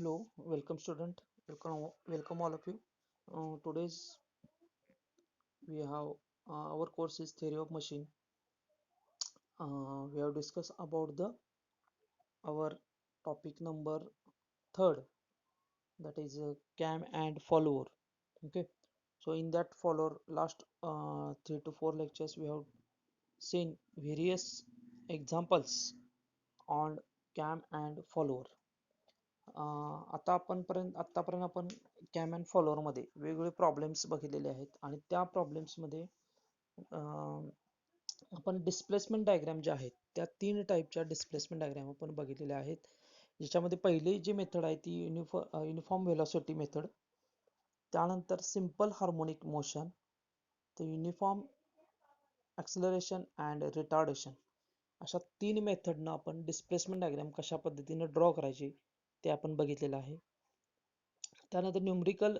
Hello, welcome student. Welcome all of you. Today's we have our course is theory of machine. We have discussed about the our topic number third, that is cam and follower. Okay, so in that follower last 3 to 4 lectures we have seen various examples on cam and follower. आतापर्यंत आपण cam and follower मध्ये वेगवेगळे problems बघितलेले आहेत आणि त्या problems मध्ये आपण डिस्प्लेसमेंट डायग्राम जे आहेत त्या 3 टाईपच्या डिस्प्लेसमेंट डायग्राम आपण बघितलेल्या आहेत, ज्याच्यामध्ये पहिली जी मेथड आहे ती युनिफॉर्म व्हेलॉसिटी मेथड, त्यानंतर सिंपल हार्मोनिक मोशन, तर युनिफॉर्म ॲक्सलरेशन अँड रिटार्डेशन, अशा 3 मेथडनं आपण डिस्प्लेसमेंट डायग्राम कशा पद्धतीने ड्रॉ करायचे ते आपण बघितलेलं आहे. त्यानंतर न्यूमरिकल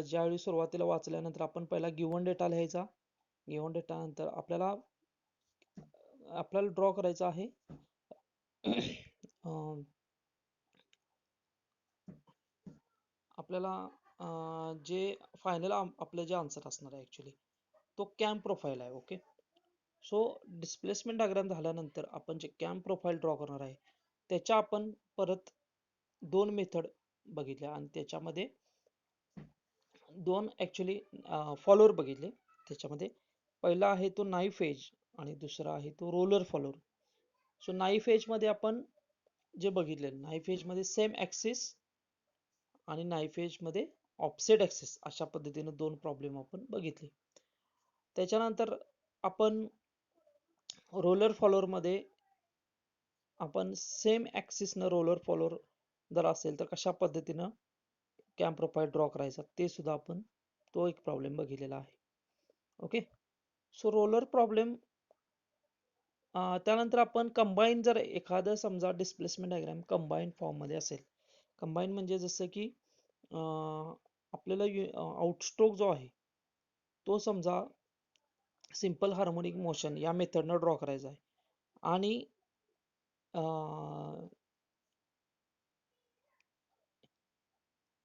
ज्यावेळी सुरुवातीला वाचल्यानंतर आपण पहिला गिव्हन डेटा लिहायचा. गिव्हन डेटा नंतर आपल्याला ड्रॉ करायचा आहे आपल्याला जे फायनल आपलं जे आन्सर असणार आहे ऍक्च्युली तो कॅम्प प्रोफाईल आहे. ओके, सो डिस्प्लेसमेंट डायग्राम झाल्यानंतर आपण जे कॅम्प प्रोफाईल ड्रॉ करणार आहे त्याच्या आपण परत 2 मेथड बघितल्या आणि त्याच्यामध्ये 2 ऍक्च्युली फॉलोअर बघितले. त्याच्यामध्ये पहिला आहे तो नाईफ एज आणि दुसरा आहे तो roller follower. So knife edge मध्ये आपण जे बघितले, नाईफ एज मध्ये सेम ऍक्सिस आणि नाईफ एज मध्ये ऑफसेट ऍक्सिस, अशा पद्धतीने 2 प्रॉब्लेम आपण बघितले. त्याच्यानंतर आपण रोलर फॉलोअर मध्ये आपण सेम ऍक्सिस न रोलर फॉलोअर जर असेल तर कशा पद्धतीनं कॅम्प प्रोफाईल ड्रॉ करायचा ते सुद्धा आपण तो एक प्रॉब्लेम बघितलेला आहे. ओके, सो रोलर प्रॉब्लेम त्यानंतर आपण कंबाईन, जर एखादं समजा डिस्प्लेसमेंट डायग्राम कंबाईन फॉर्म मध्ये असेल, कंबाईन म्हणजे जसं की आपल्याला आउटस्ट्रोक जो आहे तो समजा सिंपल हार्मोनिक मोशन या मेथडनं ड्रॉ करायचा आहे आणि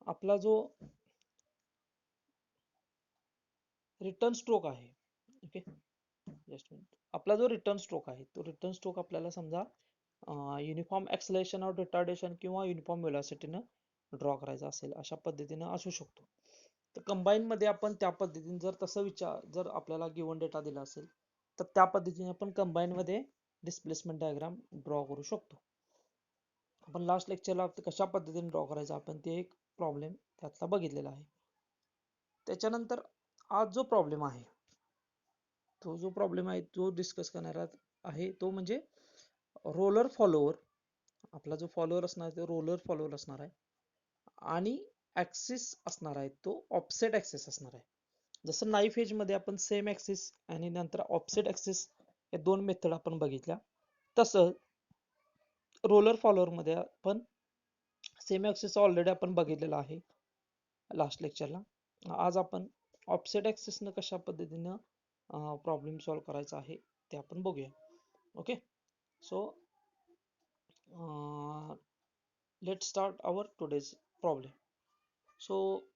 आपला जो रिटर्न स्ट्रोक आहे, ओके जस्ट आपला जो रिटर्न स्ट्रोक आहे तो रिटर्न स्ट्रोक आपल्याला समजा युनिफॉर्म ॲक्सलरेशन और रिटार्डेशन किंवा युनिफॉर्म व्हेलॉसिटीनं ड्रॉ करायचा असेल अशा पद्धतीनं असू शकतो. तर कंबाईन मध्ये आपण त्या पद्धतीने जर तसं जर आपल्याला गिव्हन डेटा दिला असेल तर त्या पद्धतीने आपण कंबाईन मध्ये डिस्प्लेसमेंट डायग्राम ड्रॉ करू शकतो. आपण लास्ट लेक्चरला कशा पद्धतीने ड्रॉ करायचा आपण ते एक प्रॉब्लेम त्यातला बघितलेला आहे. त्याच्यानंतर आज जो प्रॉब्लेम आहे तो डिस्कस करणार आहे तो म्हणजे रोलर फॉलोअर. आपला जो फॉलोअर असणार आहे तो रोलर फॉलोअर असणार आहे आणि ऍक्सिस असणार आहे तो ऑफसेट ऍक्सिस असणार आहे. जसं नाईफ एज मध्ये आपण सेम ऍक्सिस आणि नंतर ऑफसेट ऍक्सिस या 2 मेथड आपण बघितल्या, तसं रोलर फॉलोअर मध्ये आपण सेम ऍक्सिस ऑलरेडी आपण बघितलेला आहे लास्ट लेक्चरला. आज आपण ऑफसेट ऍक्सिस न कशा पद्धतीनं प्रॉब्लेम सॉल्व्ह करायचा आहे ते आपण बघूया. ओके, सो लेट स्टार्ट आवर टुडेज प्रॉब्लेम. सो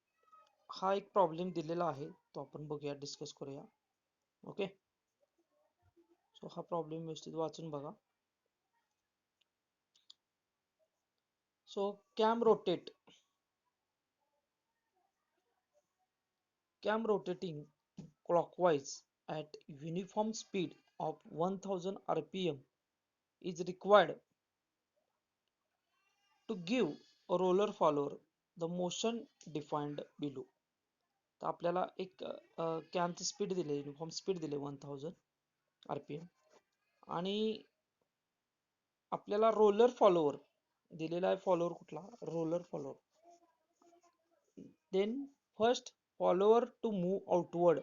हा एक प्रॉब्लेम दिलेला आहे तो आपण बघूया, डिस्कस करूया. ओके, सो हा प्रॉब्लेम व्यवस्थित वाचून बघा. So cam rotating clockwise at uniform speed of 1000 rpm is required to give a roller follower the motion defined below. तर आपल्याला एक कॅमची स्पीड दिली, युनिफॉर्म स्पीड दिली 1000 rpm आणि आपल्याला रोलर फॉलोअर दिलेला आहे. फॉलोअर कुठला? Roller follower. Then first follower to move outward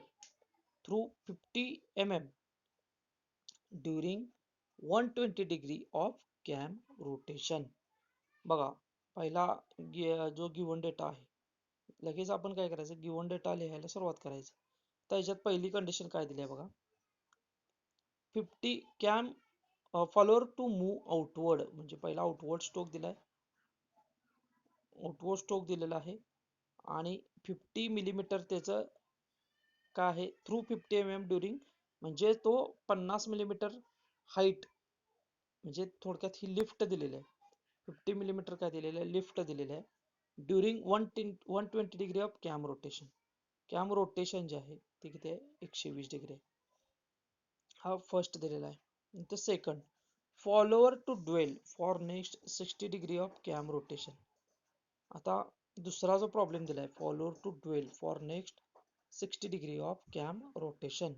through 50 mm during 120 degree of cam rotation. बघा, पहिला जो गिव्हन डेटा आहे लगेच आपण काय करायचं, गिव्हन डेटा लिहायला सुरुवात करायचं. तर याच्यात पहिली कंडिशन काय दिली आहे बघा, 50 cam follower to move outward, म्हणजे पहिला आउटवर्ड स्ट्रोक दिलाय आउटवर्ड स्ट्रोक दिलेला आहे आणि 50 मिलीमीटर त्याचं काय आहे थ्रू 50 mm ड्युरिंग, म्हणजे तो 50 मिलीमीटर हाईट, म्हणजे थोडक्यात ही लिफ्ट दिलेली आहे. 50 मिलीमीटर काय दिलेलं आहे, लिफ्ट दिलेली आहे during 120 degree of cam rotation. Cam rotation जे आहे ते किती आहे, 120 डिग्री आहे. हा फर्स्ट दिलेला आहे. नंतर second, follower to dwell for next 60 degree of cam rotation. आता दुसरा जो प्रॉब्लेम दिलाय, follower to dwell for next 60 degree of cam rotation.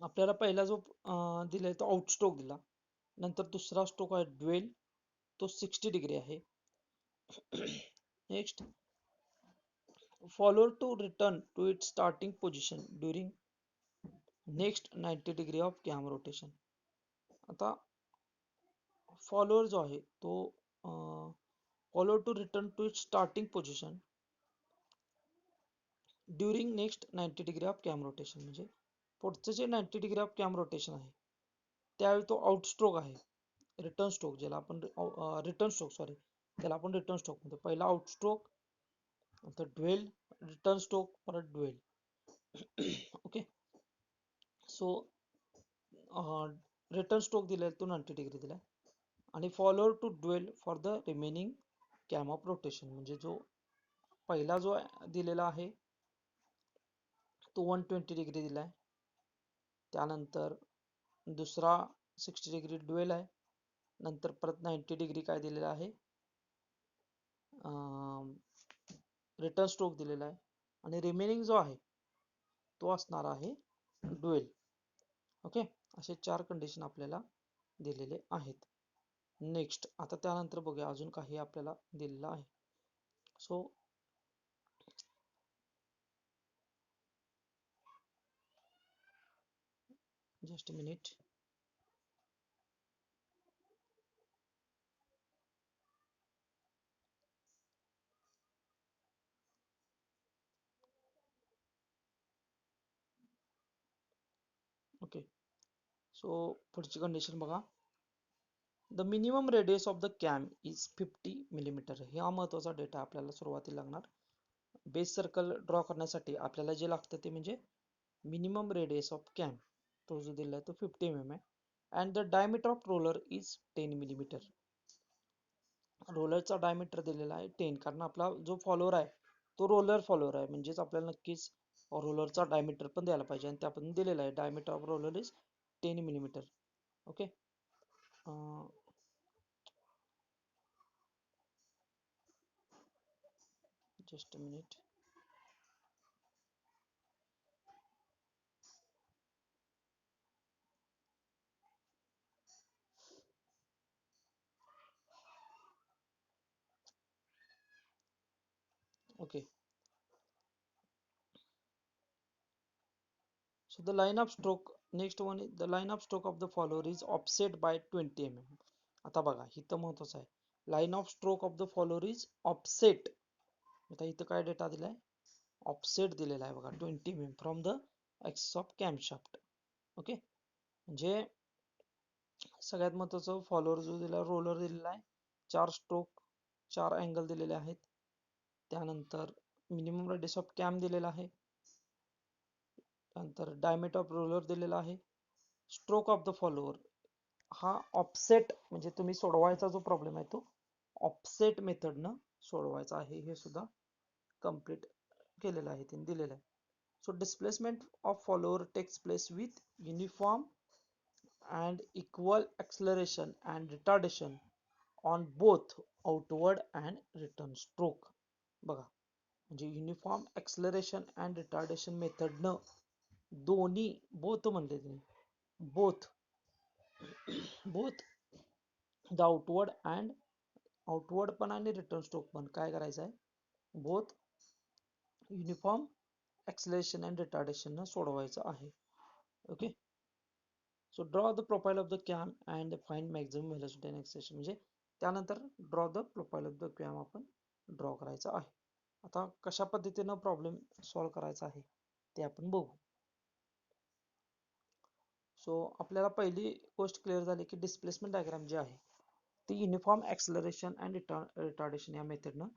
आपल्याला पहिला जो दिलाय तो आउट स्ट्रोक दिला, नंतर दुसरा स्ट्रोक आहे ड्वेल, तो 60 डिग्री आहे. Next, follower to return to its starting position during next 90 degree of cam rotation. आता फॉलोअर जो आहे तो follower to return to its starting position during next 90 degree of cam rotation, म्हणजे पुढचं जे 90 डिग्री ऑफ कॅम रोटेशन आहे त्यावेळी तो आउट स्ट्रोक आहे, रिटर्न स्ट्रोक ज्याला आपण रिटर्न स्ट्रोक सॉरी त्याला आपण रिटर्न स्ट्रोक म्हणतो. पहिला आउट स्ट्रोक, नंतर ड्वेल, रिटर्न स्ट्रोक, परत dwell. Okay, so return stroke दिलाय तो 90 डिग्री दिलाय, आणि follower to dwell for the remaining cam of rotation, म्हणजे जो पहिला जो दिलेला आहे तो 120 डिग्री दिलाय, त्यानंतर दुसरा 60 डिग्री ड्वेल आहे, नंतर परत 90 डिग्री काय दिलेला आहे, रिटर्न स्ट्रोक दिलेला आहे, आणि रिमेनिंग जो आहे तो असणार आहे ड्वेल. ओके, असे 4 कंडिशन आपल्याला दिलेले आहेत. नेक्स्ट, आता त्यानंतर बघूया अजून काही आपल्याला दिलेलं आहे. So just a minute. Okay, so पुढची कंडिशन बघा. The minimum radius of the cam is 50 millimetre. हा महत्वाचा डेटा आपल्याला सुरुवातीला लागणार. बेस सर्कल ड्रॉ करण्यासाठी आपल्याला जे लागतं ते म्हणजे मिनिमम रेडियस ऑफ कॅम, तो जो दिला आहे तो 50 mm आहे. And the diameter of roller is 10 millimetre. रोलरचा डायमीटर दिलेला आहे 10, कारण आपला जो फॉलोअर आहे तो रोलर फॉलोअर आहे, म्हणजेच आपल्याला नक्कीच रोलरचा डायमीटर पण द्यायला पाहिजे, आणि त्यापासून दिलेला आहे diameter of roller is 10 millimetre. Okay, just a minute. Okay, so the line of stroke, next one is the line of stroke of the follower is offset by 20 mm. आता बघा इथं महत्वाचं आहे, line of stroke of the follower is offset. आता इथं काय data दिलाय, offset दिलेला आहे बघा 20 mm from the axis of camshaft. Okay, म्हणजे सगळ्यात महत्वाचं फॉलोअर जो दिला, रोलर दिलेला आहे, 4 स्ट्रोक, 4 अँगल दिलेले आहेत, त्यानंतर मिनिमम रेडियस ऑफ कॅम दिलेला आहे, त्यानंतर डायमीटर ऑफ रोलर दिलेला आहे, स्ट्रोक ऑफ द फॉलोअर हा ऑफसेट, म्हणजे तुम्ही सोडवायचा जो प्रॉब्लेम आहे तो ऑफसेट मेथडनं सोडवायचा आहे, हे सुद्धा कम्प्लीट केलेलं आहे, त्यांनी दिलेलं आहे. So displacement of follower takes place with uniform and equal acceleration and retardation on both outward and return stroke. बघा, म्हणजे युनिफॉर्म acceleration and retardation मेथडनं दोन्ही, बोथ म्हणले त्यांनी, बोथ बोथ द आउटवर्ड पण आणि रिटर्न स्ट्रोक पण काय करायचं आहे, both uniform acceleration and retardation न सोडवायचं आहे. Okay, so draw the profile of the cam and find maximum velocity and acceleration, म्हणजे त्यानंतर draw the profile of the cam आपण ड्रॉ करायचा आहे. आता कशा पद्धतीनं प्रॉब्लेम सॉल्व्ह करायचा आहे ते आपण बघू. सो आपल्याला पहिली गोष्ट क्लिअर झाली की डिस्प्लेसमेंट डायग्राम जे आहे ती युनिफॉर्म ऍक्सलरेशन अँड रिटार्डेशन या मेथडनं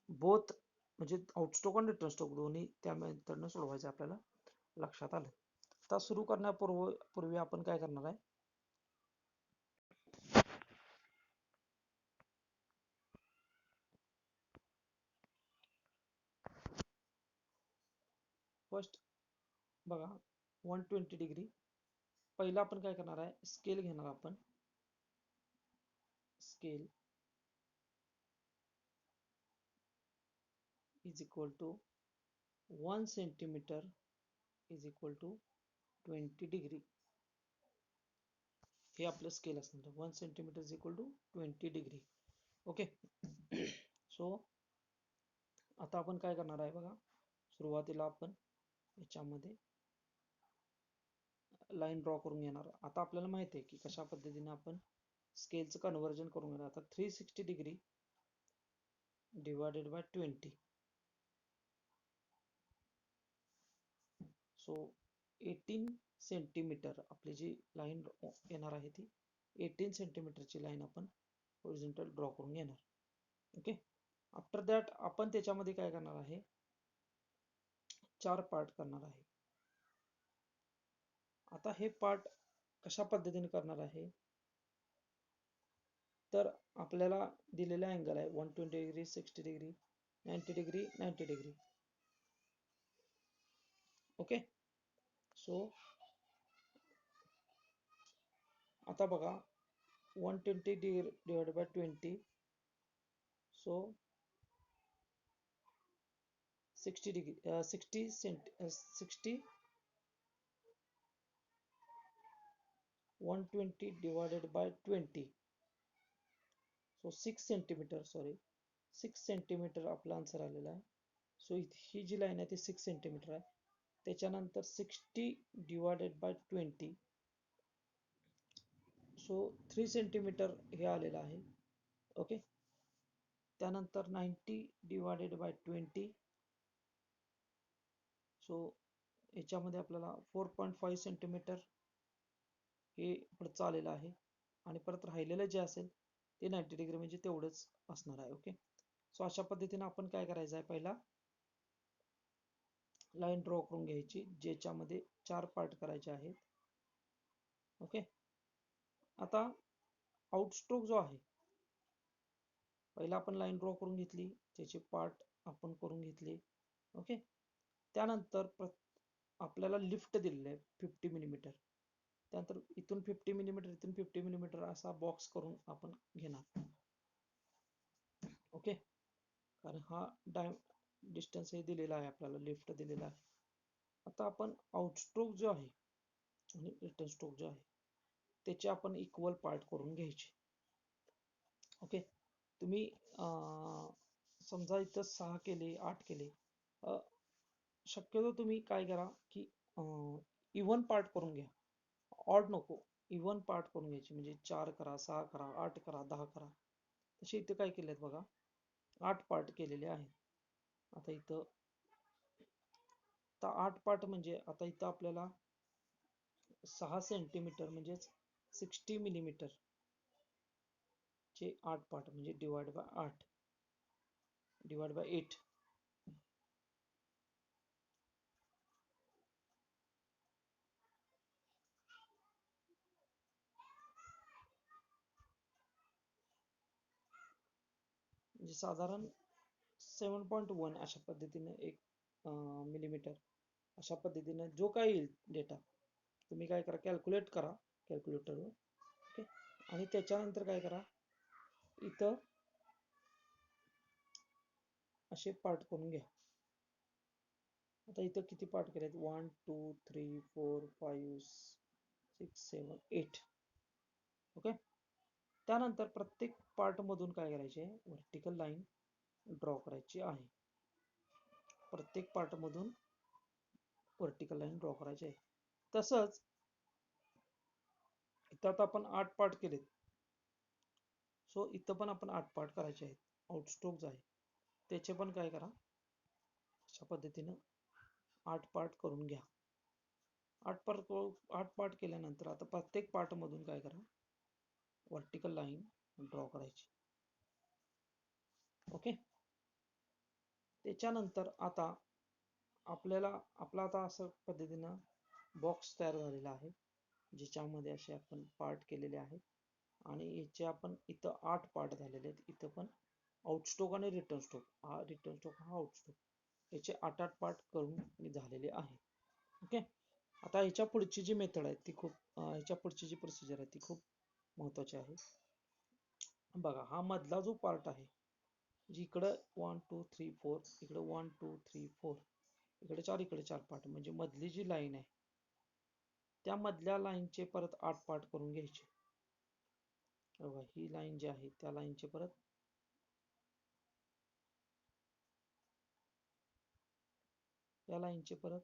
बोथ म्हणजे आउटस्ट्रोक आणि रिटर्न स्ट्रोक दोन्ही त्या मेथडनं सोडवायचं आपल्याला लक्षात आलं. आता सुरू करण्यापूर्वी आपण काय करणार आहे, फर्स्ट बघा 120 डिग्री. पहिला आपण काय करणार आहे, स्केल घेणार आपण. Scale is equal to 1 centimetre is equal to 20 degree. हे आपलं स्केल असणार आहे. 1 centimetre is equal to 20 degree. Okay. So आता आपण काय करणार आहे बघा, सुरुवातीला आपण याच्यामध्ये लाईन ड्रॉ करून घेणार. आता आपल्याला माहिती आहे की कशा पद्धतीने आपण स्केलचं कन्व्हर्जन करून घेणार. आता 360 degree divided by 20, so 18 centimetre आपली जी लाईन येणार आहे ती 18 सेंटीमीटरची लाईन आपण होरिझोंटल ड्रॉ करून घेणार. ओके. आफ्टर दॅट आपण त्याच्यामध्ये काय करणार आहे, 4 पार्ट करणार आहे. आता हे पार्ट कशा पद्धतीने करणार आहे, तर आपल्याला दिलेला अँगल आहे 120 degree, 60 degree, 90 degree, 90 degree. Okay. So आता बघा 120 divided by 20, so 60 degree 120 divided by 20, so 6 centimetre, sorry 6 centimetre आपला आन्सर आलेला आहे. सो ही जी लाईन आहे ती 6 सेंटीमीटर आहे. त्याच्यानंतर 60 डिवायडेड बाय 20, सो 3 सेंटीमीटर हे आलेलं आहे. ओके. त्यानंतर 90 डिवायडेड बाय 20, सो याच्यामध्ये आपल्याला 4.5 सेंटीमीटर हे पुढचं आलेलं आहे. आणि परत राहिलेलं जे असेल ते 90 डिग्री म्हणजे तेवढंच असणार आहे. ओके. सो अशा पद्धतीने आपण काय करायचं आहे, पहिला लाईन ड्रॉ करून घ्यायची ज्याच्यामध्ये 4 पार्ट करायचे आहेत. ओके. आता आउटस्ट्रोक जो आहे, पहिला आपण लाईन ड्रॉ करून घेतली, त्याचे पार्ट आपण करून घेतले. ओके. त्यानंतर आपल्याला लिफ्ट दिलेलं आहे 50 मिलीमीटर. त्यानंतर इथून 50 मिलीमीटर, इथून 50 मिलीमीटर असा बॉक्स करून आपण घेणार. ओके. कारण हा डिस्टन्स हे दिलेला आहे आपल्याला, लिफ्ट दिलेला आहे. आता आपण आउटस्ट्रोक जो आहे आणि रिटर्न स्ट्रोक जो आहे त्याचे आपण इक्वल पार्ट करून घ्यायचे. ओके. तुम्ही समजा इथं 6 केले, 8 केले, शक्यतो तुम्ही काय करा की इव्हन पार्ट करून घ्या, ऑड नको. इव्हन पार्ट करून घ्यायचे, म्हणजे 4 करा, 6 करा, 8 करा, 10 करा. तसे इथे काय केलेत बघा, 8 पार्ट केलेले आहेत. आता इथं 8 पार्ट म्हणजे आता इथं आपल्याला 6 सेंटीमीटर म्हणजेच 60 मिलीमीटर चे 8 पार्ट म्हणजे डिवाइड बाय 8 डिवाइड बाय 8, म्हणजे साधारण 7.1 अशा पद्धतीने एक मिलीमीटर अशा पद्धतीने जो काही येईल डेटा तुम्ही काय करा, कॅल्क्युलेट करा कॅल्क्युलेटरवर. ओके. आणि त्याच्यानंतर काय करा, इथं असे पार्ट करून घ्या. आता इथं किती पार्ट केलेत, 1 2 3 4 5 6 7 8. ओके. त्यानंतर प्रत्येक पार्ट मधून काय करायचे, व्हर्टिकल लाईन ड्रॉ करायची आहे. प्रत्येक पार्ट मधून व्हर्टिकल लाईन ड्रॉ करायची आहे. तसंच इथं आता आपण 8 पार्ट केलेत, सो इथं पण आपण 8 पार्ट करायचे आहेत. आउटस्ट्रोक जो आहे त्याचे पण काय करा, अशा पद्धतीनं 8 पार्ट करून घ्या. 8 पार्ट केल्यानंतर आता प्रत्येक पार्ट मधून काय करा, व्हर्टिकल लाईन ड्रॉ करायची. ओके. त्याच्यानंतर आता आपल्याला आपला आता असं पद्धतीनं बॉक्स तयार झालेला आहे, ज्याच्यामध्ये असे आपण पार्ट केलेले आहेत आणि याचे आपण इथं 8 पार्ट झालेले आहेत. इथं पण आउटस्टोक आणि रिटर्न स्टोक, हा रिटर्न स्टोक हा आउटस्टोक, याचे 8 पार्ट करून झालेले आहे. ओके. आता ह्याच्या पुढची जी मेथड आहे ती खूप ह्याच्या पुढची जी प्रोसिजर आहे ती खूप महत्वाची आहे. बघा, हा मधला जो पार्ट आहे, जिकडं 1 2 3 4, इकडं 1 2 3 4, इकडे 4, इकडे 4 पार्ट, म्हणजे मधली जी लाईन आहे त्या मधल्या लाईनचे परत 8 पार्ट करून घ्यायचे. बघा, ही लाईन जी आहे त्या लाईनचे परत या लाईनचे परत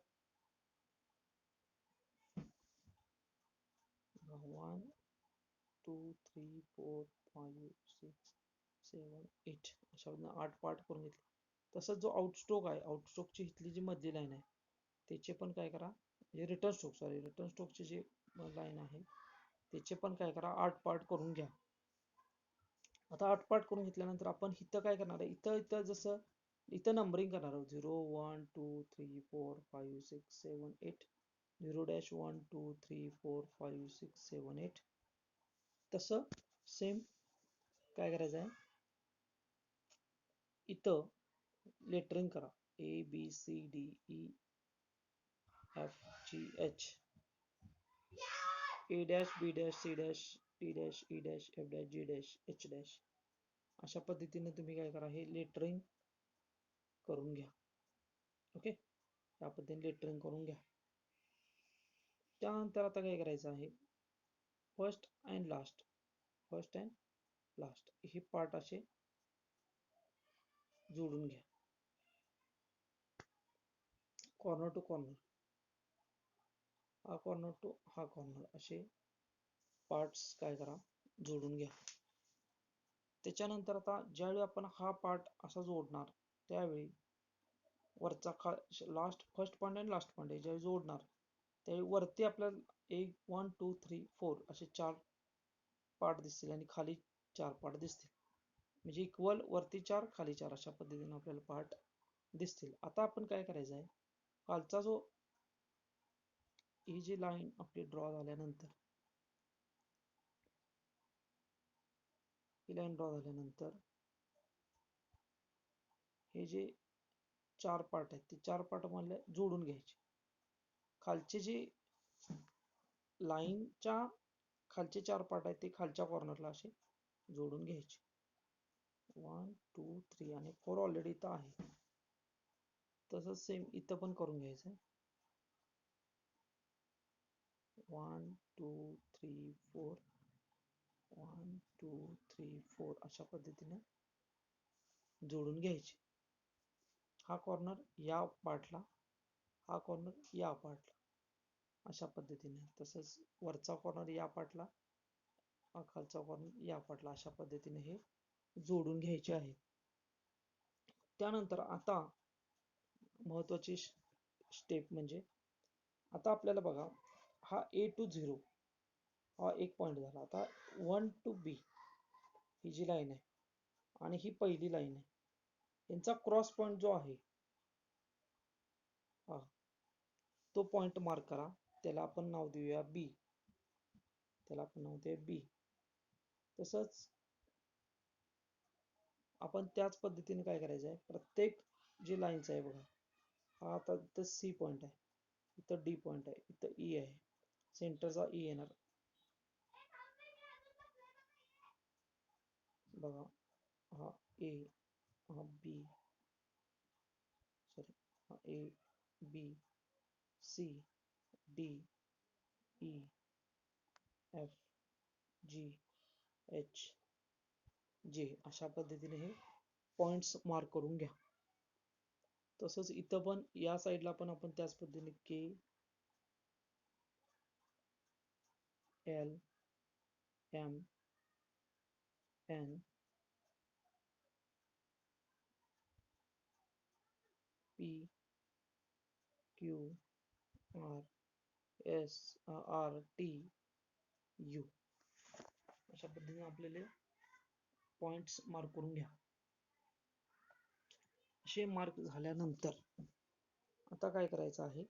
1 2 3 4 5 6 7 8 अशा 8 पार्ट करून घेतले. तसंच जो आउटस्टोक आहे, आउटस्टोकची इथली जी मधली लाईन आहे त्याचे पण काय करा, म्हणजे रिटर्न स्ट्रोक, सॉरी, रिटर्न स्ट्रोकची जी लाईन आहे त्याचे पण काय करा, 8 पार्ट करून घ्या. आता 8 पार्ट करून घेतल्यानंतर आपण इथं काय करणार आहे, इथं इथं जसं इथं नंबरिंग करणार आहोत, 0 1 2 3 4 5 6 7 8, 0-1 2 3 4 5 6 7 8, तसं सेम काय करायचं आहे, इथं लेटरिंग करा, ABCDEFGH, A-B-C-D-E-F-G-H, अशा पद्धतीने तुम्ही काय करा, हे लेटरिंग करून घ्या. ओके, या पद्धतीने लेटरिंग करून घ्या. त्यानंतर आता काय करायचं आहे, first and last, first and last हे पार्ट असे जोडून घ्या, कॉर्नर टू कॉर्नर, हा कॉर्नर टू हा कॉर्नर, असे पार्ट्स काय करा, जोडून घ्या. त्याच्यानंतर आता ज्यावेळी आपण हा पार्ट असा जोडणार त्यावेळी वरचा लास्ट, फर्स्ट पॉईंट आणि लास्ट पॉईंट ज्यावेळी जोडणार त्यावेळी वरती आपल्याला 1 2 3 4 असे 4 पार्ट दिसतील आणि खाली 4 पार्ट दिसतील, म्हणजे इक्वल वरती 4 खाली 4 अशा पद्धतीने आपल्याला पार्ट दिसतील. आता आपण काय करायचं आहे, खालचा जो ही जी लाईन आपली ड्रॉ झाल्यानंतर, ही लाईन ड्रॉ झाल्यानंतर हे जे 4 पार्ट आहेत ते 4 पार्ट मला जोडून घ्यायचे. खालचे जे लाईनच्या खालचे 4 पार्ट आहेत ते खालच्या कॉर्नरला असे जोडून घ्यायचे. 1 2 3 आणि 4 ऑलरेडी इथं आहे, तसंच सेम इथं पण करून घ्यायचं. 1 2 3 4, 1 2 3 4 अशा पद्धतीने जोडून घ्यायचे. हा कॉर्नर या पार्टला, हा कॉर्नर या पार्टला, अशा पद्धतीने. तसंच वरचा कॉर्नर या पार्टला, हा खालचा कॉर्नर या पार्टला, अशा पद्धतीने हे जोडून घ्यायचे आहे. त्यानंतर आता महत्वाची स्टेप म्हणजे, आता आपल्याला बघा, हा A to 0 हा एक पॉईंट झाला. आता 1 to B ही जी लाईन आहे आणि ही पहिली लाईन आहे, यांचा क्रॉस पॉईंट जो आहे हा, तो पॉईंट मार्क करा, त्याला आपण नाव देऊया B, त्याला आपण नाव देऊया B. तसंच आपण त्याच पद्धतीने काय करायचं आहे, प्रत्येक जी लाईन्स आहे बघा, हा आता इथं C पॉईंट आहे, इथं D पॉईंट आहे, इथं E आहे, सेंटरचा E येणार बघा, हा A, हा B, सॉरी, हा A B C D E F G H J अशा पद्धतीने हे पॉइंट्स मार्क करून घ्या. तसंच इथं पण या साईडला पण आपण त्याच पद्धतीने K L M N P Q R S R T U अशा पद्धतीने आपल्याला पॉइंट्स मार्क करून घ्या. असे मार्क झाल्यानंतर आता काय करायचं आहे,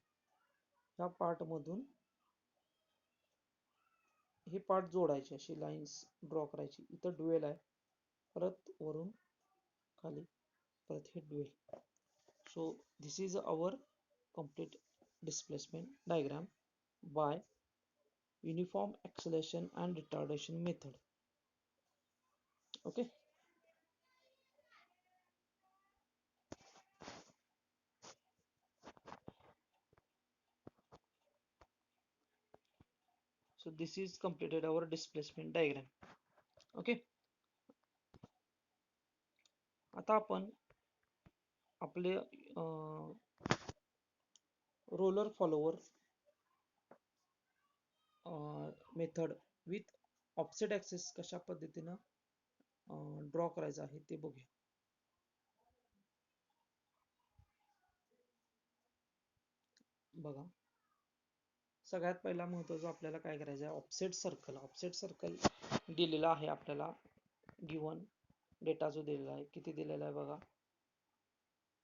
ह्या पार्ट मधून हे पार्ट जोडायचे, अशी लाईन्स ड्रॉ करायची. इथं ड्युएल आहे, परत वरून खाली परत हे dual. So this is our complete displacement diagram by uniform acceleration and retardation method. Okay. So this is completed our displacement diagram. Okay. आता आपण आपले roller follower method with offset axis कशा पद्धतीनं ड्रॉ करायचं आहे ते बघूया. बघा, सगळ्यात पहिला महत्त्वाचं आपल्याला काय करायचं आहे, ऑफसेट सर्कल. ऑफसेट सर्कल दिलेला आहे आपल्याला, गिवन डेटा जो दिलेला आहे, किती दिलेला आहे बघा.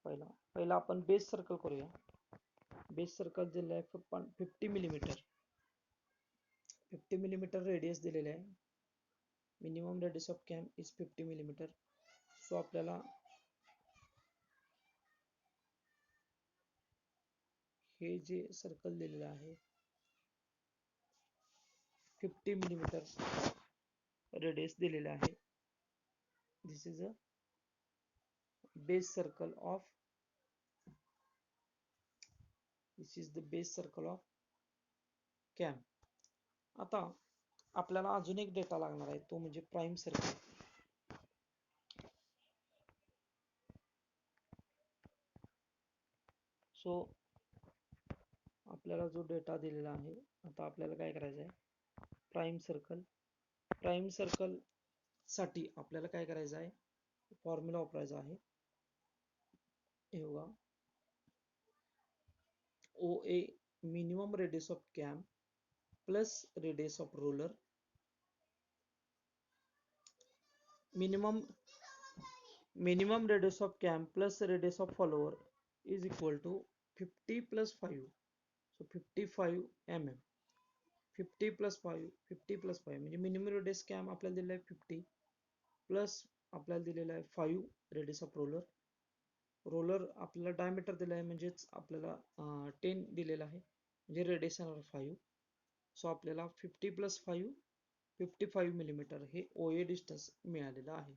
पहिला आपण बेस सर्कल करूया. बेस सर्कल दिलेला आहे 50 मिलीमीटर. 50 मिलीमीटर रेडियस दिलेले आहे. Minimum radius of camp is 50 millimetre. So आपल्याला हे जे सर्कल दिलेलं आहे 50 मिलीमीटर रेडियस दिलेले आहे. This is a base circle of this is the base circle of cam. आता आपल्याला अजून एक डेटा लागणार आहे, तो म्हणजे प्राइम सर्कल. सो आपल्याला जो डेटा दिलेला आहे, आता आपल्याला काय करायचं आहे, प्राइम सर्कल. प्राइम सर्कल साठी आपल्याला काय करायचं आहे, फॉर्म्युला वापरायचा आहे. हे बघा, OA minimum radius of cam plus radius of roller, minimum radius of cam plus radius of follower is equal to 50 plus 5. So 55 mm. 50 plus 5 50 plus 5 म्हणजे मिनिमम रेडियस कॅम आपल्याला दिलेला आहे 50 प्लस आपल्याला दिलेला आहे 5 रेडियस ऑफ रोलर. रोलर आपल्याला diameter दिला आहे, म्हणजेच आपल्याला 10 दिलेला आहे, म्हणजे रेडियस येणार 5. सो आपल्याला 50 प्लस 5 55 मिलीमीटर हे OA डिस्टन्स मिळालेलं आहे.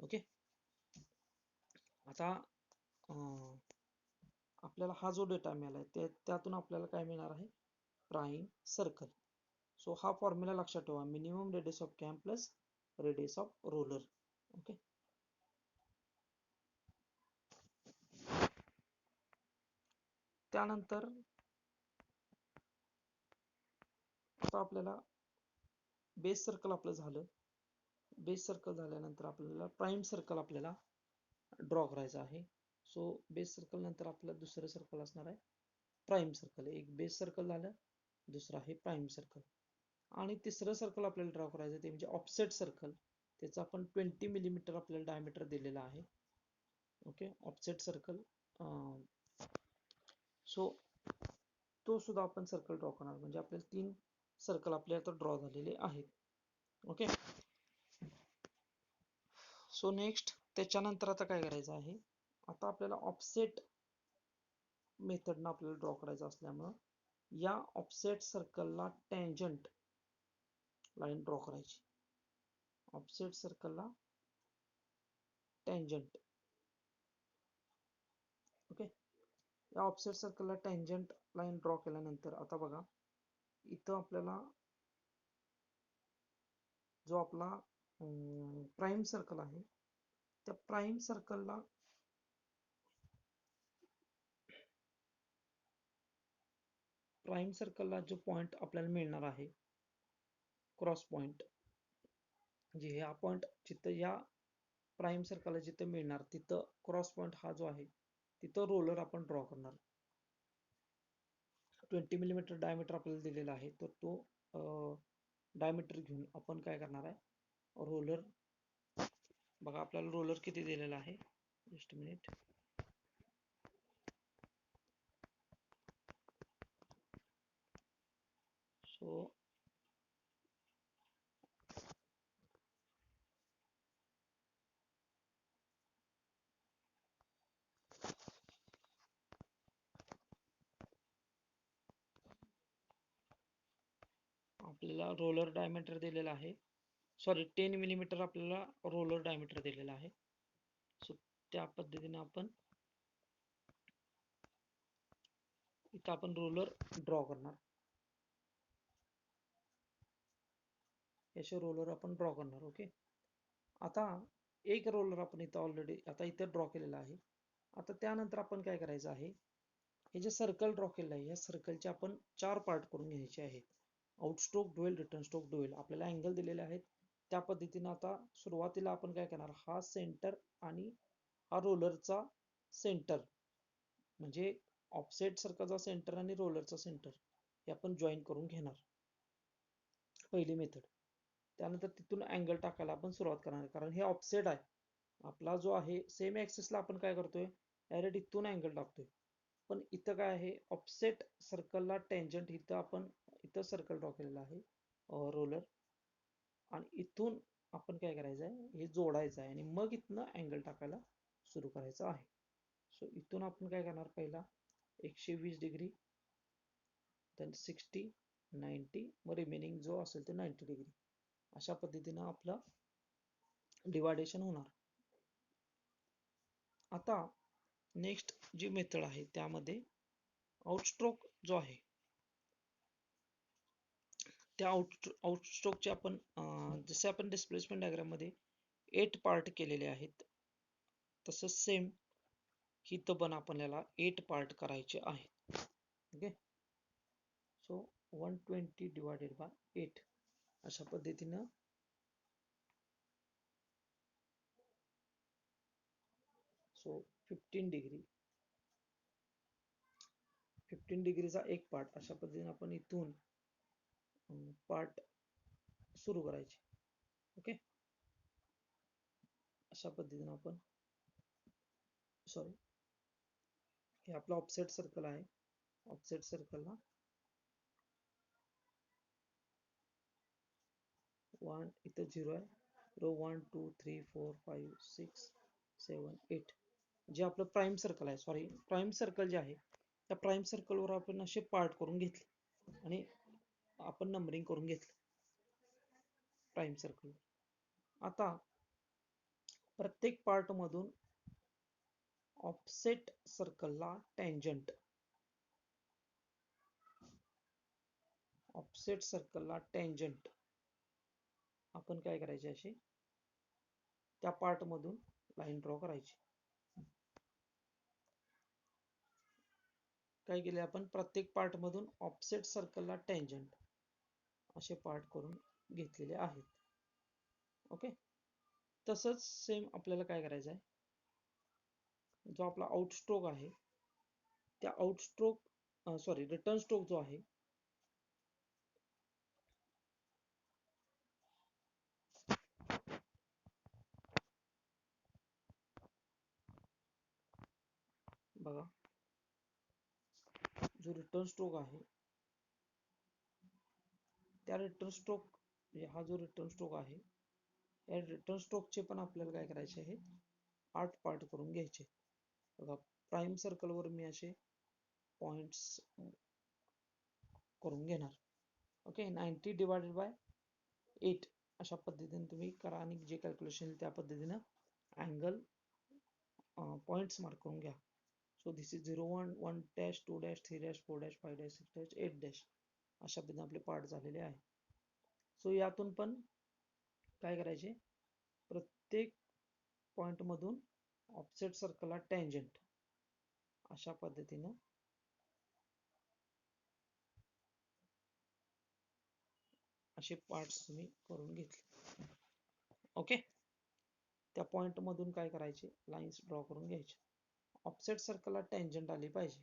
ओके. आता आपल्याला हा जो डेटा मिळाला त्यातून आपल्याला काय मिळणार आहे, प्राइम सर्कल. सो हा फॉर्म्युला लक्षात ठेवा, minimum radius of cam plus radius of roller. Okay. त्यानंतर आता आपल्याला बेस सर्कल आपलं झालं. बेस सर्कल झाल्यानंतर आपल्याला प्राइम सर्कल आपल्याला ड्रॉ करायचं आहे. सो बेस सर्कल नंतर आपलं दुसरं सर्कल असणार आहे प्राइम सर्कल. एक बेस सर्कल झालं, दुसरं आहे प्राइम सर्कल, आणि तिसरं सर्कल आपल्याला ड्रॉ करायचं ते म्हणजे ऑफसेट सर्कल. त्याचा आपण 20 मिलीमीटर आपल्याला डायमीटर दिलेला आहे. Okay, offset circle. सो तो सुद्धा आपण सर्कल ड्रॉ करणार, म्हणजे आपल्याला 3 सर्कल आपल्याला आता ड्रॉ झालेले आहेत. ओके. सो नेक्स्ट त्याच्यानंतर आता काय करायचं आहे, आता आपल्याला ऑफसेट मेथडनं आपल्याला ड्रॉ करायचं असल्यामुळं या ऑफसेट सर्कलला टँजंट लाईन ड्रॉ करायची. ऑफसेट सर्कलला टँजंट. ओके. या ऑफसेट सर्कलला टँजंट लाईन ड्रॉ केल्यानंतर आता बघा, इथं आपल्याला जो आपला प्राइम सर्कल आहे, त्या प्राइम सर्कलला जो पॉइंट आपल्याला मिळणार आहे, क्रॉस पॉइंट, म्हणजे हा पॉइंट जिथं या प्राइम सर्कलला जिथं मिळणार तिथं क्रॉस पॉइंट हा जो आहे तिथं रोलर आपण ड्रॉ करणार. 20 मिलीमीटर डायमीटर आपल्याला दिलेला आहे, तर तो डायमीटर घेऊन आपण काय करणार आहे, रोलर बघा आपल्याला रोलर किती दिलेला आहे, जस्ट मिनिट. सो आपल्याला रोलर डायमीटर दिलेला आहे, सॉरी 10 मिलीमीटर आपल्याला रोलर डायमीटर दिलेला आहे. सो त्या पद्धतीने आपण इथं आपण रोलर ड्रॉ करणार. याचे रोलर आपण ड्रॉ करणार. ओके, आता एक रोलर आपण इथं ऑलरेडी आता इथं ड्रॉ केलेला आहे. आता त्यानंतर आपण काय करायचं आहे, हे जे सर्कल ड्रॉ केलेलं आहे या सर्कलचे आपण 4 पार्ट करून घ्यायचे आहेत. आउटस्ट्रोक डुएल, रिटर्न स्ट्रोक डुएल. आपल्याला अँगल दिलेले आहेत त्या पद्धतीने आता सुरुवातीला आपण काय करणार, हा सेंटर आणि हा रोलरचा सेंटर, म्हणजे ऑफसेट सर्कलचा सेंटर आणि रोलरचा सेंटर हे आपण जॉईन करून घेणार, पहिली मेथड. त्यानंतर तिथून अँगल टाकायला आपण सुरुवात करणार, कारण हे ऑफसेट आहे आपला जो आहे. सेम ऍक्सिसला आपण काय करतोय, डायरेक्ट इथून अँगल टाकतोय. पण इथं काय आहे, ऑफसेट सर्कलला टेंजंट इथं आपण इथं सर्कल ड्रॉ केलेला आहे रोलर, आणि इथून आपण काय करायचं आहे, हे जोडायचं आहे आणि मग इथनं अँगल टाकायला सुरू करायचं आहे. सो इथून आपण काय करणार, पहिला 120 डिग्री, देन 60, 90, मग रिमेनिंग जो असेल ते 90 डिग्री. अशा पद्धतीनं आपलं डिवायडेशन होणार. आता नेक्स्ट जी मेथड आहे त्यामध्ये आउटस्ट्रोक जो आहे, त्या आउटस्ट्रोकचे आपण जसे आपण डिस्प्लेसमेंट डायग्राम मध्ये 8 पार्ट केलेले आहेत, तसंच सेम इथं पण आपल्याला 8 पार्ट करायचे आहेत. ओके, सो 120 डिवायडेड बाय 8 अशा पद्धतीनं सो 15 डिग्री, 15 डिग्रीचा एक पार्ट, अशा पद्धतीने आपण इथून पार्ट सुरू करायचे. ओके, अशा पद्धतीने आपण, सॉरी, हे आपलं ऑफसेट सर्कल आहे. ऑफसेट सर्कलला 1 इथं 0 आहे, रो 1 2 3 4 5 6 7 8, जे आपलं प्राइम सर्कल आहे, सॉरी प्राइम सर्कल जे आहे त्या प्राइम सर्कलवर आपण असे पार्ट करून घेतले आणि आपण नंबरिंग करून घेतलं प्राइम सर्कल. आता प्रत्येक पार्ट मधून ऑफसेट सर्कलला टेंजंट, ऑफसेट सर्कलला टेंजंट आपण काय करायचे, असे त्या पार्ट मधून लाईन ड्रॉ करायची. काय केले आपण, प्रत्येक पार्ट मधून ऑफसेट सर्कलला टेंजंट असे पार्ट करून घेतलेले आहेत. ओके, तसंच सेम आपल्याला काय करायचं आहे, जो आपला आउटस्ट्रोक आहे त्या आउटस्ट्रोक, सॉरी रिटर्न स्ट्रोक जो आहे, बघा जो रिटर्न स्ट्रोक आहे त्या रिटर्न स्ट्रोक, हा जो रिटर्न स्ट्रोक आहे या रिटर्न स्ट्रोकचे पण आपल्याला काय करायचे आहे, 8 पार्ट करून घ्यायचे. बघा प्राइम सर्कलवर मी असे पॉइंट्स करून घेणार. ओके, 90 डिवायडेड बाय 8 अशा पद्धतीने तुम्ही करा आणि जे कॅल्क्युलेशन त्या पद्धतीनं अँगल पॉइंट्स मार्क करून घ्या. So this is 0 1 1 dash 2 dash 3 dash 4 dash 5 dash 6 dash 8 dash अशा पद्धतीने आपले पार्ट झालेले आहे. सो यातून पण काय करायचे, प्रत्येक पॉइंट मधून ऑफसेट सर्कलला टेंजंट अशा पद्धतीनं असे पार्ट्स तुम्ही करून घेतले. ओके, त्या पॉइंट मधून काय करायचे, लाईन्स ड्रॉ करून घ्यायचे, ऑफसेट सर्कलला टेंजंट आली पाहिजे.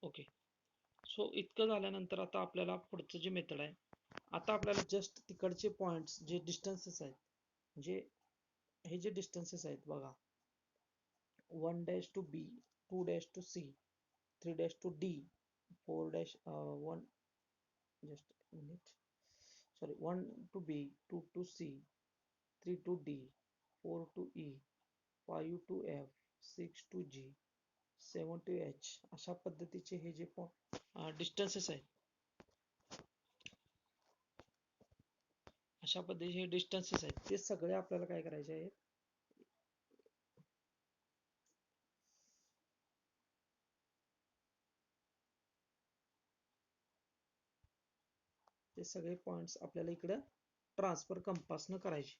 ओके, सो इतकं झाल्यानंतर आता आपल्याला पुढचं जे मेथड आहे, आता आपल्याला जस्ट तिकडचे पॉइंट्स जे डिस्टन्सेस आहेत, म्हणजे हे जे डिस्टन्सेस आहेत बघा, 1 to B, 2 to C, 3 to D, 4 1, just a minute, sorry, 1 to B, 2 to C, 3 to D, 4 to E, 5 to F, 6 to G, 7 to H, अशा पद्धतीचे हे जे डिस्टन्सेस आहेत, अशा पद्धतीचे डिस्टन्सेस आहेत, ते सगळे आपल्याला काय करायचे आहेत, ते सगळे पॉइंट्स आपल्याला इकडं ट्रान्सफर कंपासनं करायचे.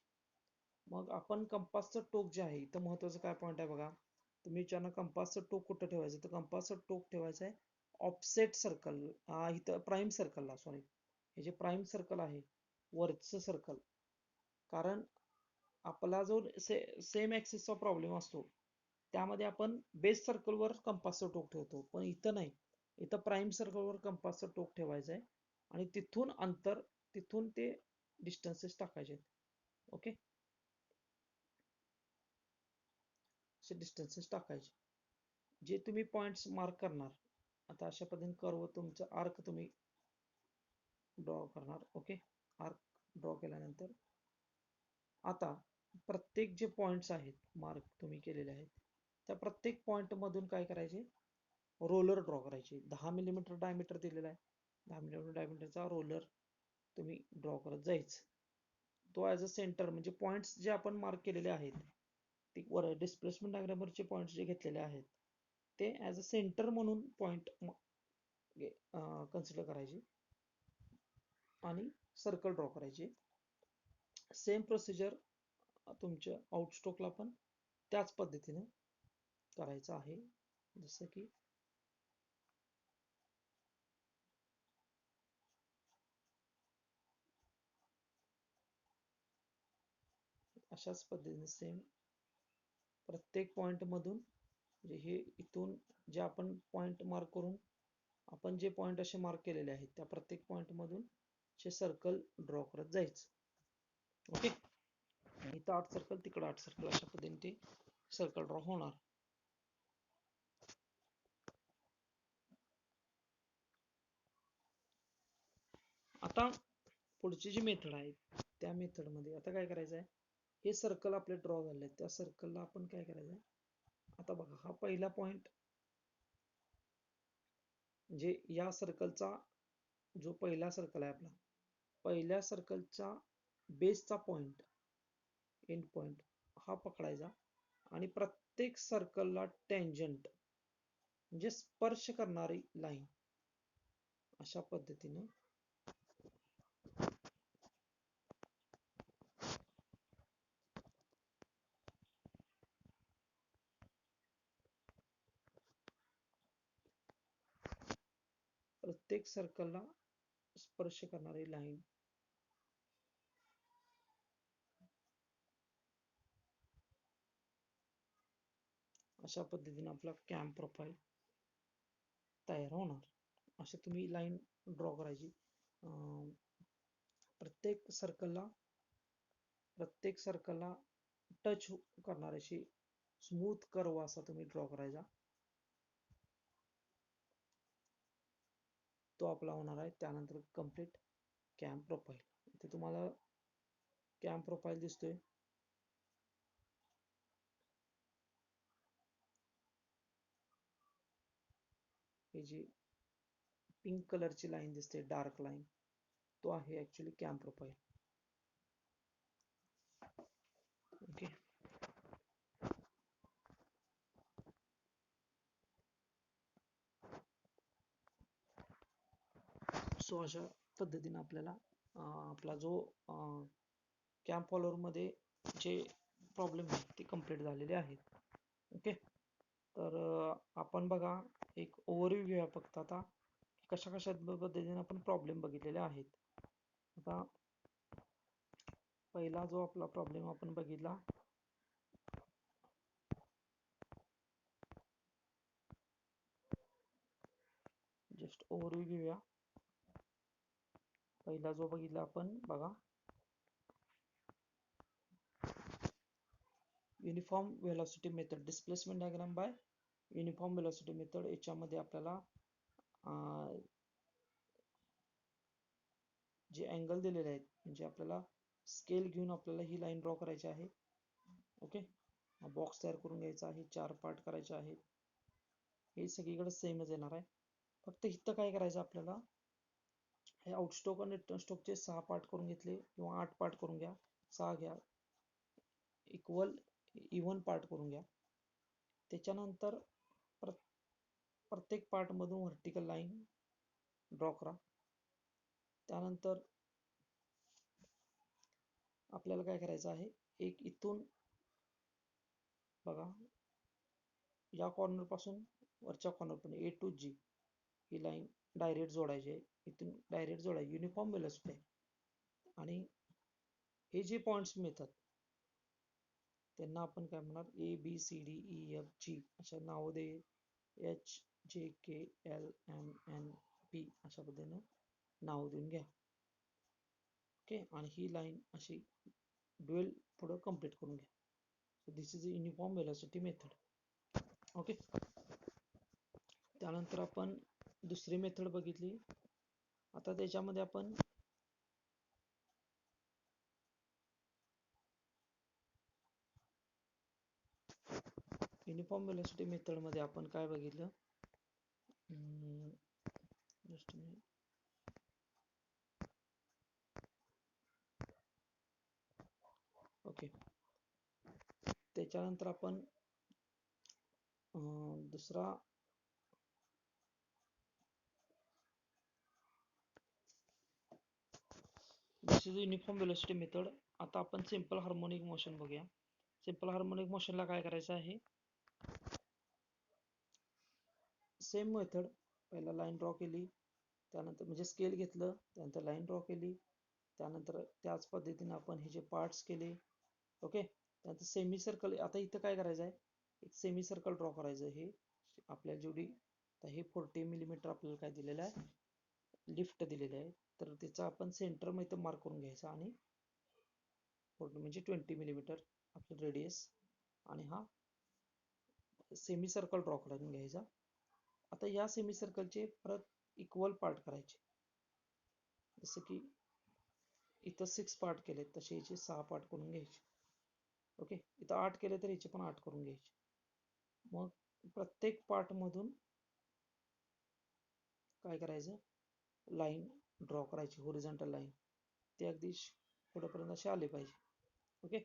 मग आपण कंपासचं टोक जे आहे, इथं महत्वाचं काय पॉईंट आहे बघा, तुम्ही विचारणार कंपासचं टोक कुठं ठेवायचं, तर कंपासचं टोक ठेवायचं आहे ऑफसेट सर्कल, इथं प्राईम सर्कलला, सॉरी, हे जे प्राईम सर्कल आहे वरचं सर्कल, कारण आपला जो सेम ऍक्सिसचा प्रॉब्लेम असतो त्यामध्ये आपण बेस सर्कलवर कंपासचं टोक ठेवतो, पण इथं नाही, इथं प्राईम सर्कलवर कंपासचं टोक ठेवायचं आहे आणि तिथून अंतर, तिथून ते डिस्टन्सेस टाकायचे. ओके, असे डिस्टन्सेस टाकायचे, जे तुम्ही पॉइंट्स मार्क करणार. आता अशा पद्धतीने कर्व तुमचं आर्क तुम्ही ड्रॉ करणार. ओके, आर्क ड्रॉ केल्यानंतर आता प्रत्येक जे पॉइंट्स आहेत मार्क तुम्ही केलेले आहेत, त्या प्रत्येक पॉइंट मधून काय करायचे, रोलर ड्रॉ करायचे. 10 मिलीमीटर डायमीटर दिलेला आहे, 10 मिलीमीटर डायमीटरचा रोलर तुम्ही ड्रॉ करत जायचं. तो ॲज अ सेंटर, म्हणजे पॉइंट्स जे आपण मार्क केलेले आहेत ते वर डिस्प्लेसमेंट डायग्रामवरचे पॉइंट्स जे घेतलेले आहेत ते ॲज अ सेंटर म्हणून पॉइंट कन्सिडर करायचे आणि सर्कल ड्रॉ करायचे. सेम प्रोसिजर तुमच्या आउटस्टोकला पण त्याच पद्धतीने करायचं आहे. जसं की अशाच पद्धतीने सेम प्रत्येक पॉइंट मधून, म्हणजे हे इथून जे आपण पॉइंट मार्क करून, आपण जे पॉइंट असे मार्क केलेले आहेत त्या प्रत्येक पॉइंट मधून हे सर्कल ड्रॉ करत जायचं. ओके, इथं 8 सर्कल, तिकडं 8 सर्कल, अशा पद्धतीने ते सर्कल ड्रॉ होणार. आता पुढची जी मेथड आहे त्या मेथड मध्ये आता काय करायचं आहे, हे सर्कल आपले ड्रॉ झाले, त्या सर्कलला आपण काय करायचं आहे, आता बघा हा पहिला पॉइंट, म्हणजे या सर्कलचा जो पहिला सर्कल आहे आपला, पहिल्या सर्कलचा बेसचा पॉइंट, एंड पॉइंट हा पकडायचा आणि प्रत्येक सर्कलला टेंजंट, म्हणजे स्पर्श करणारी लाईन, अशा पद्धतीने प्रत्येक सर्कलला स्पर्श करणारी लाईन, अशा पद्धतीने आपला कॅम्प प्रोफाईल तयार होणार. असे तुम्ही लाईन ड्रॉ करायची. प्रत्येक सर्कलला टच करणार अशी स्मूथ कर्व असा तुम्ही ड्रॉ करायचा. तो आपला होणार आहे. त्यानंतर कम्प्लीट कॅम्प प्रोफाईल. इथे तुम्हाला कॅम्प प्रोफाईल दिसतोय. ही जी पिंक कलरची लाईन दिसते, डार्क लाईन, तो आहे actually camp profile. Okay, so अशा पद्धतीने आपल्याला आपला जो कॅम्प फॉलोअर मध्ये जे प्रॉब्लेम आहेत ते कम्प्लीट झालेले आहेत. ओके, तर आपण बघा एक ओव्हरव्ह्यू घेऊया फक्त आता, कशा कशा पद्धतीने आपण प्रॉब्लेम बघितलेले आहेत. आता पहिला जो आपला प्रॉब्लेम आपण बघितला, जस्ट ओव्हरव्ह्यू घेऊया. पहिला जो बघितला आपण बघा, uniform velocity method, displacement diagram by uniform velocity method. याच्यामध्ये आपल्याला जे अँगल दिलेले आहेत, म्हणजे आपल्याला स्केल घेऊन आपल्याला ही लाईन ड्रॉ करायची आहे. ओके, बॉक्स तयार करून घ्यायचा आहे, 4 पार्ट करायचे आहेत. हे सगळीकडे सेमच येणार आहे. फक्त इथं काय करायचं आपल्याला, हे आउटस्टोक आणि रिटर्न स्टोकचे 6 पार्ट करून घेतले किंवा 8 पार्ट करून घ्या, 6 घ्या, इवन पार्ट करून घ्या. त्याच्यानंतर प्रत्येक पार्ट मधून व्हर्टिकल लाईन ड्रॉ करा. त्यानंतर आपल्याला काय करायचं आहे, एक इथून बघा, या कॉर्नर पासून वरच्या कॉर्नर पण A to G he line direct जोडायची आहे. इथून डायरेक्ट जोडायची, युनिफॉर्म व्हेलॉसिटी आहे. आणि हे जे पॉइंट्स मिळतात त्यांना आपण काय म्हणणार, ABCDEFG अशा नाव दे, HJKLMNP अशा पद्धतीने नाव देऊन घ्या. ओके, आणि ही लाईन अशी ड्युएल पुढे कंप्लीट करून घ्या. So this is uniform velocity method. Okay, त्यानंतर आपण दुसरी मेथड बघितली. आता त्याच्यामध्ये आपण युनिफॉर्म व्हेलॉसिटी मेथड मध्ये आपण काय बघितलं, ओके, त्याच्यानंतर आपण दुसरा दिस इज युनिफॉर्म व्हेलॉसिटी मेथड. आता आपण सिंपल हार्मोनिक मोशन बघूया. सिंपल हार्मोनिक मोशनला काय करायचं आहे, सेम मेथड. पहिला लाईन ड्रॉ केली, त्यानंतर म्हणजे स्केल घेतलं, त्यानंतर लाईन ड्रॉ केली, त्यानंतर त्याच पद्धतीने आपण हे जे पार्ट्स केले. ओके, त्यानंतर सेमी सर्कल. आता इथं काय करायचं आहे, एक सेमी सर्कल ड्रॉ करायचं. हे आपल्याला जेवढी, तर हे 40 मिलीमीटर आपल्याला काय दिलेलं आहे, लिफ्ट दिलेले आहे. तर त्याचा आपण सेंटर मध्ये इथं मार्क करून घ्यायचा आणि 40 म्हणजे 20 मिलीमीटर आपलं रेडियस, आणि हा सेमी सर्कल ड्रॉ करून घ्यायचा. आता या सेमी सर्कलचे परत इक्वल पार्ट करायचे. जसं की इथं 6 पार्ट केले, तसे याचे 6 पार्ट करून घ्यायचे. ओके, इथं 8 केले तर याचे पण 8 करून घ्यायचे. मग प्रत्येक पार्ट मधून काय करायचं, लाईन ड्रॉ करायची, होरिझॉन्टल लाईन. ते अगदी पुढेपर्यंत असे आले पाहिजे. ओके,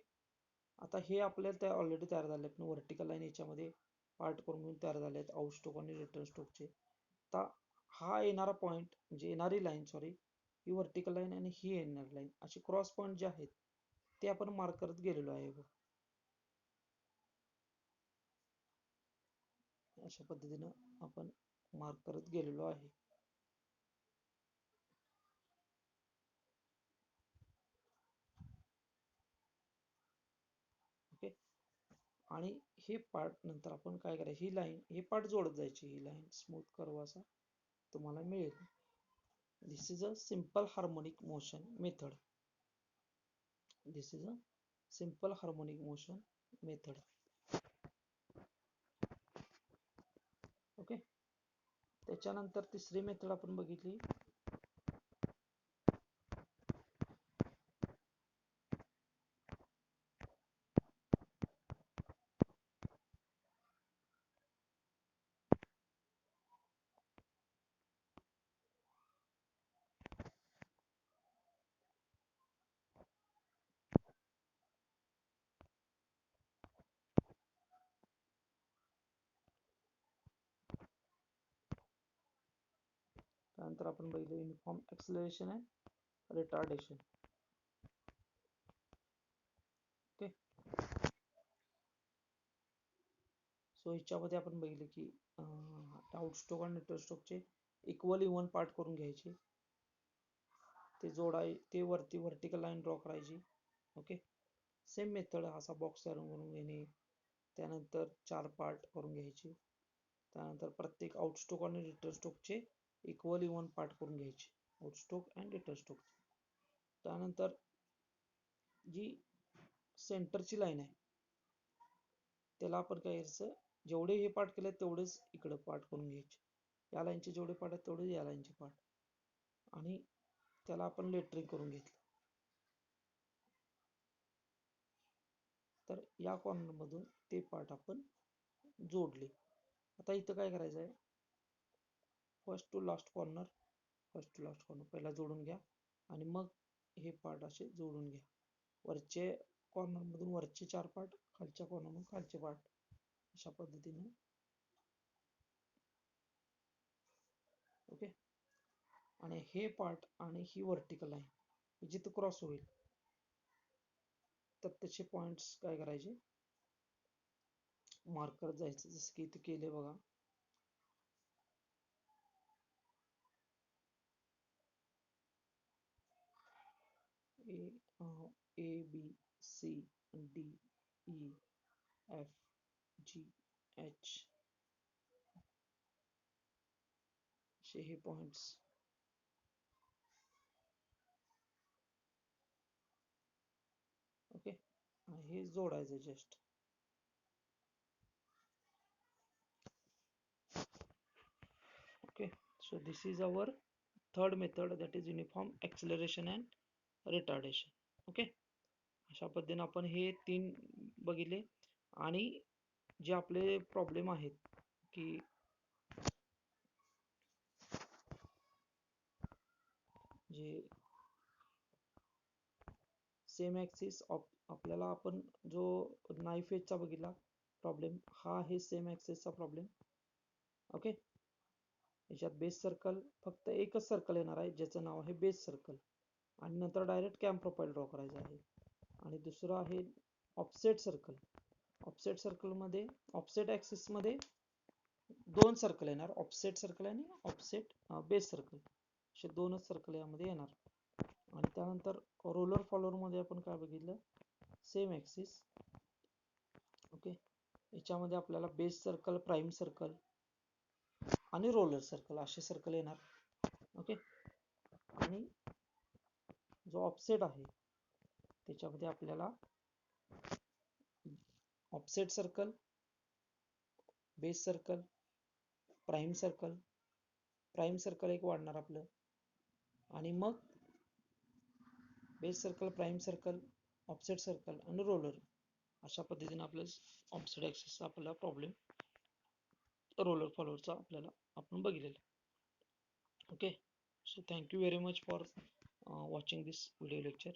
आता हे आपल्याला त्या ऑलरेडी तयार झाले पण व्हर्टिकल लाईन याच्यामध्ये पार्ट करून घेऊन तयार झाले आहेत, आउट स्टोक आणि रिटर्न स्टोकचे. आता हा येणारा पॉईंट म्हणजे येणारी लाईन, सॉरी, ही व्हर्टिकल लाईन आणि ही येणारी लाईन, असे क्रॉस पॉईंट जे आहेत ते आपण मार्क करत गेलेलो आहे. अशा पद्धतीनं आपण मार्क करत गेलेलो आहे. ओके, आणि हे पार्ट नंतर आपण काय करायचं, ही लाईन हे पार्ट जोडत जायची. ही लाईन स्मूथ कर्व असा तुम्हाला मिळेल. This is a simple harmonic motion method. This is a simple harmonic motion method. Okay, त्याच्यानंतर तिसरी मेथड आपण बघितली, त्यानंतर आपण बघितलं युनिफॉर्म एक्सेलरेशन आहे, रिटार्डेशन. ओके, सो ह्याच्यामध्ये आपण बघितलं की आउटस्टोक आणि रिटर्नस्टोकचे इक्वल इवन पार्ट करून घ्यायचे, ते ते वरती व्हर्टिकल लाईन ड्रॉ करायची. ओके, सेम मेथड, असा बॉक्स तयार करून घेणे, त्यानंतर 4 पार्ट करून घ्यायचे, त्यानंतर प्रत्येक आउटस्टोक आणि रिटर्न स्टोकचे इक्वल इवन पार्ट करून घ्यायचे. आउटस्ट्रोक अँड रिटर्न स्ट्रोक. त्यानंतर जी सेंटरची लाईन आहे त्याला आपण काय करायचं, जेवढे हे पार्ट केले तेवढेच इकडे पार्ट करून घ्यायचे. या लाईनचे जेवढे पार्ट आहेत तेवढे या लाईनचे पार्ट, आणि त्याला आपण लेटरिंग करून घेतलं. तर या कॉर्नर मधून ते पार्ट आपण जोडले. आता इथं काय करायचं आहे, फर्स्ट टू लास्ट कॉर्नर पहिला जोडून घ्या आणि मग हे पार्ट असे जोडून घ्या. वरचे कॉर्नर मधून वरचे 4 पार्ट, खालच्या कॉर्नर मधून खालचे पार्ट, अशा पद्धतीने. ओके. आणि हे पार्ट आणि ही व्हर्टिकल लाईन जिथं क्रॉस होईल तर त्याचे पॉइंट्स काय करायचे, मार्क करत जायचं. जसं की इथे केले बघा. A B C D E F G H असे हे पॉइंट्स. ओके. हे जोडायचं just. Okay, so this is our third method, that is uniform acceleration and retardation. Okay, अशा पद्धतीने आपण हे 3 बघितले. आणि जे आपले प्रॉब्लेम आहेत की जे सेम ॲक्सिस आपल्याला, आपण जो नाईफ एजचा बघितला प्रॉब्लेम, हा आहे सेम ॲक्सिसचा प्रॉब्लेम. ओके. याच्यात बेस सर्कल फक्त एकच सर्कल येणार आहे ज्याचं नाव आहे बेस सर्कल, आणि नंतर डायरेक्ट कॅम्प प्रोफाइल ड्रॉ करायचं आहे. आणि दुसरं आहे ऑफसेट सर्कल. ऑफसेट सर्कलमध्ये ऑफसेट ॲक्सिसमध्ये 2 सर्कल येणार, ऑफसेट सर्कल आणि ऑफसेट बेस सर्कल, असे 2च सर्कल यामध्ये येणार. आणि त्यानंतर रोलर फॉलोअरमध्ये आपण काय बघितलं, सेम ॲक्सिस. ओके. याच्यामध्ये आपल्याला बेस सर्कल, प्राईम सर्कल आणि रोलर सर्कल असे सर्कल येणार. ओके. आणि जो ऑफसेट आहे त्याच्यामध्ये आपल्याला offset circle, base circle, prime circle एक वाढणार आपलं, आणि मग base circle, prime circle, offset circle आणि रोलर, अशा पद्धतीने आपलं ऑफसेट ॲक्सिसचा आपला प्रॉब्लेम रोलर फॉलोअरचा आपल्याला आपण बघितलेला. Okay. So thank you very much for watching this video lecture.